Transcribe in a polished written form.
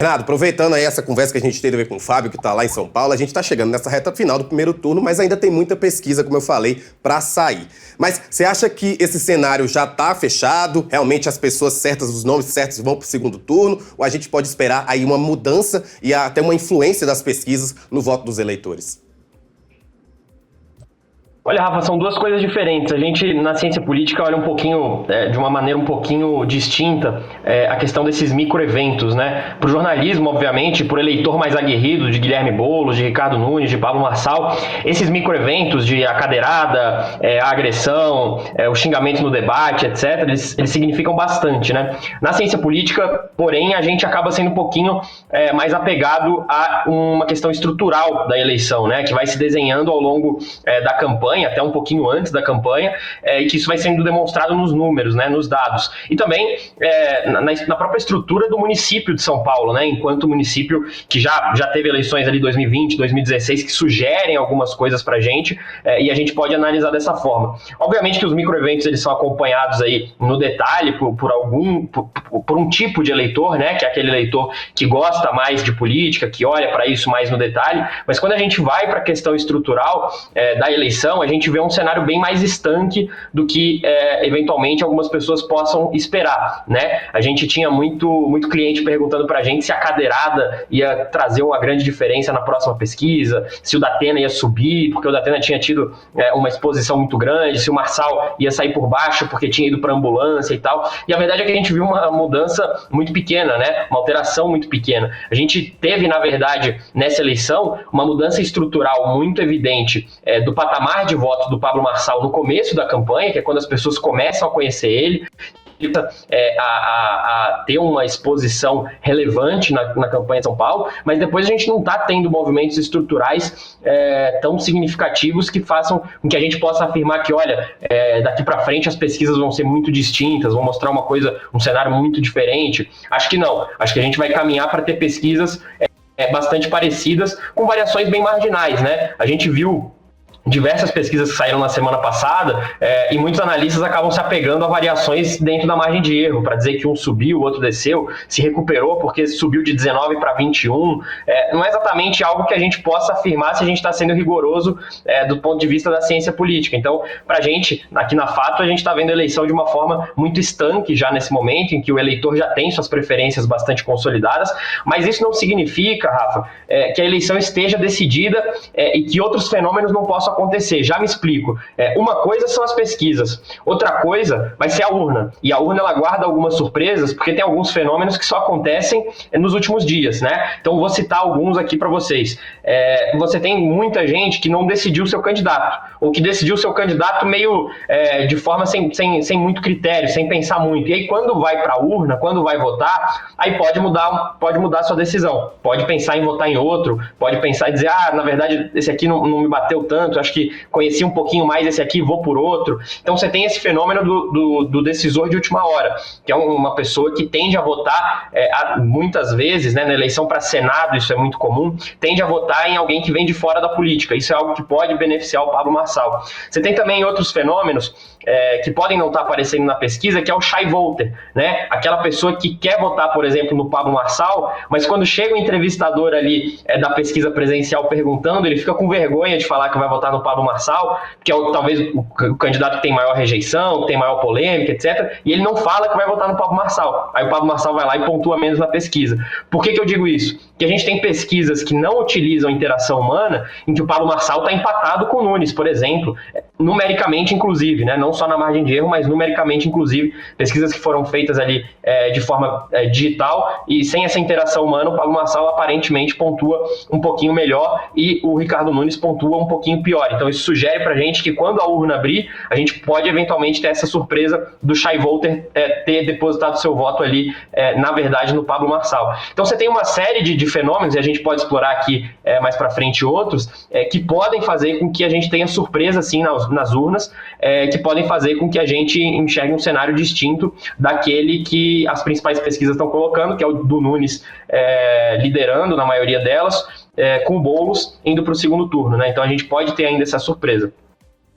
Renato, aproveitando aí essa conversa que a gente teve com o Fábio, que está lá em São Paulo, a gente está chegando nessa reta final do primeiro turno, mas ainda tem muita pesquisa, como eu falei, para sair. Mas você acha que esse cenário já está fechado? Realmente as pessoas certas, os nomes certos vão para o segundo turno? Ou a gente pode esperar aí uma mudança e até uma influência das pesquisas no voto dos eleitores? Olha, Rafa, são duas coisas diferentes. A gente, na ciência política, olha um pouquinho, de uma maneira um pouquinho distinta, a questão desses microeventos, né? Para o jornalismo, obviamente, por eleitor mais aguerrido, de Guilherme Boulos, de Ricardo Nunes, de Pablo Marçal, esses microeventos de a cadeirada, a agressão, o xingamento no debate, etc., eles significam bastante, né? Na ciência política, porém, a gente acaba sendo um pouquinho mais apegado a uma questão estrutural da eleição, né? Que vai se desenhando ao longo da campanha, até um pouquinho antes da campanha, e que isso vai sendo demonstrado nos números, né, nos dados. E também na própria estrutura do município de São Paulo, né, enquanto município que já teve eleições ali 2020, 2016, que sugerem algumas coisas pra gente, e a gente pode analisar dessa forma. Obviamente que os microeventos eles são acompanhados aí no detalhe por um tipo de eleitor, né, que é aquele eleitor que gosta mais de política, que olha para isso mais no detalhe, mas quando a gente vai para a questão estrutural da eleição, a gente vê um cenário bem mais estanque do que eventualmente algumas pessoas possam esperar, né? A gente tinha muito cliente perguntando pra gente se a cadeirada ia trazer uma grande diferença na próxima pesquisa, se o Datena ia subir, porque o Datena tinha tido uma exposição muito grande, se o Marçal ia sair por baixo porque tinha ido para ambulância e tal. E a verdade é que a gente viu uma mudança muito pequena, né? Uma alteração muito pequena. A gente teve, na verdade, nessa eleição, uma mudança estrutural muito evidente do patamar de voto do Pablo Marçal no começo da campanha, que é quando as pessoas começam a conhecer ele, a ter uma exposição relevante na campanha de São Paulo, mas depois a gente não está tendo movimentos estruturais tão significativos que façam com que a gente possa afirmar que, olha, daqui para frente as pesquisas vão ser muito distintas, vão mostrar uma coisa, um cenário muito diferente. Acho que não. Acho que a gente vai caminhar para ter pesquisas bastante parecidas, com variações bem marginais, né? A gente viu diversas pesquisas que saíram na semana passada e muitos analistas acabam se apegando a variações dentro da margem de erro, para dizer que um subiu, o outro desceu, se recuperou porque subiu de 19 para 21. Não é exatamente algo que a gente possa afirmar se a gente está sendo rigoroso do ponto de vista da ciência política. Então, para a gente, aqui na Fato, a gente está vendo a eleição de uma forma muito estanque já nesse momento, em que o eleitor já tem suas preferências bastante consolidadas, mas isso não significa, Rafa, que a eleição esteja decidida e que outros fenômenos não possam acontecer. Já me explico. Uma coisa são as pesquisas, outra coisa vai ser a urna. E a urna ela guarda algumas surpresas, porque tem alguns fenômenos que só acontecem nos últimos dias, né? Então vou citar alguns aqui para vocês. Você tem muita gente que não decidiu seu candidato, ou que decidiu seu candidato meio de forma sem muito critério, sem pensar muito. E aí quando vai para a urna, quando vai votar, aí pode mudar a sua decisão. Pode pensar em votar em outro, pode pensar em dizer, na verdade esse aqui não me bateu tanto, acho que conheci um pouquinho mais esse aqui, vou por outro. Então você tem esse fenômeno do decisor de última hora, que é uma pessoa que tende a votar, muitas vezes, né, na eleição para Senado, isso é muito comum, tende a votar em alguém que vem de fora da política. Isso é algo que pode beneficiar o Pablo Marçal. Você tem também outros fenômenos que podem não estar aparecendo na pesquisa, que é o shy voter, né? Aquela pessoa que quer votar, por exemplo, no Pablo Marçal, mas quando chega o entrevistador ali da pesquisa presencial perguntando, ele fica com vergonha de falar que vai votar no Pablo Marçal, que é talvez o candidato que tem maior rejeição, que tem maior polêmica, etc. E ele não fala que vai votar no Pablo Marçal. Aí o Pablo Marçal vai lá e pontua menos na pesquisa. Por que eu digo isso? Porque a gente tem pesquisas que não utilizam interação humana, em que o Pablo Marçal está empatado com o Nunes, por exemplo, numericamente inclusive, né? Não só na margem de erro, mas numericamente inclusive, pesquisas que foram feitas ali de forma digital e sem essa interação humana, o Pablo Marçal aparentemente pontua um pouquinho melhor e o Ricardo Nunes pontua um pouquinho pior. Então isso sugere pra gente que quando a urna abrir, a gente pode eventualmente ter essa surpresa do shy voter ter depositado seu voto ali, na verdade, no Pablo Marçal. Então você tem uma série de fenômenos, e a gente pode explorar aqui mais pra frente outros, que podem fazer com que a gente tenha surpresa assim nas urnas, que podem fazer com que a gente enxergue um cenário distinto daquele que as principais pesquisas estão colocando, que é o do Nunes liderando na maioria delas, com o Boulos indo para o segundo turno, né? Então a gente pode ter ainda essa surpresa.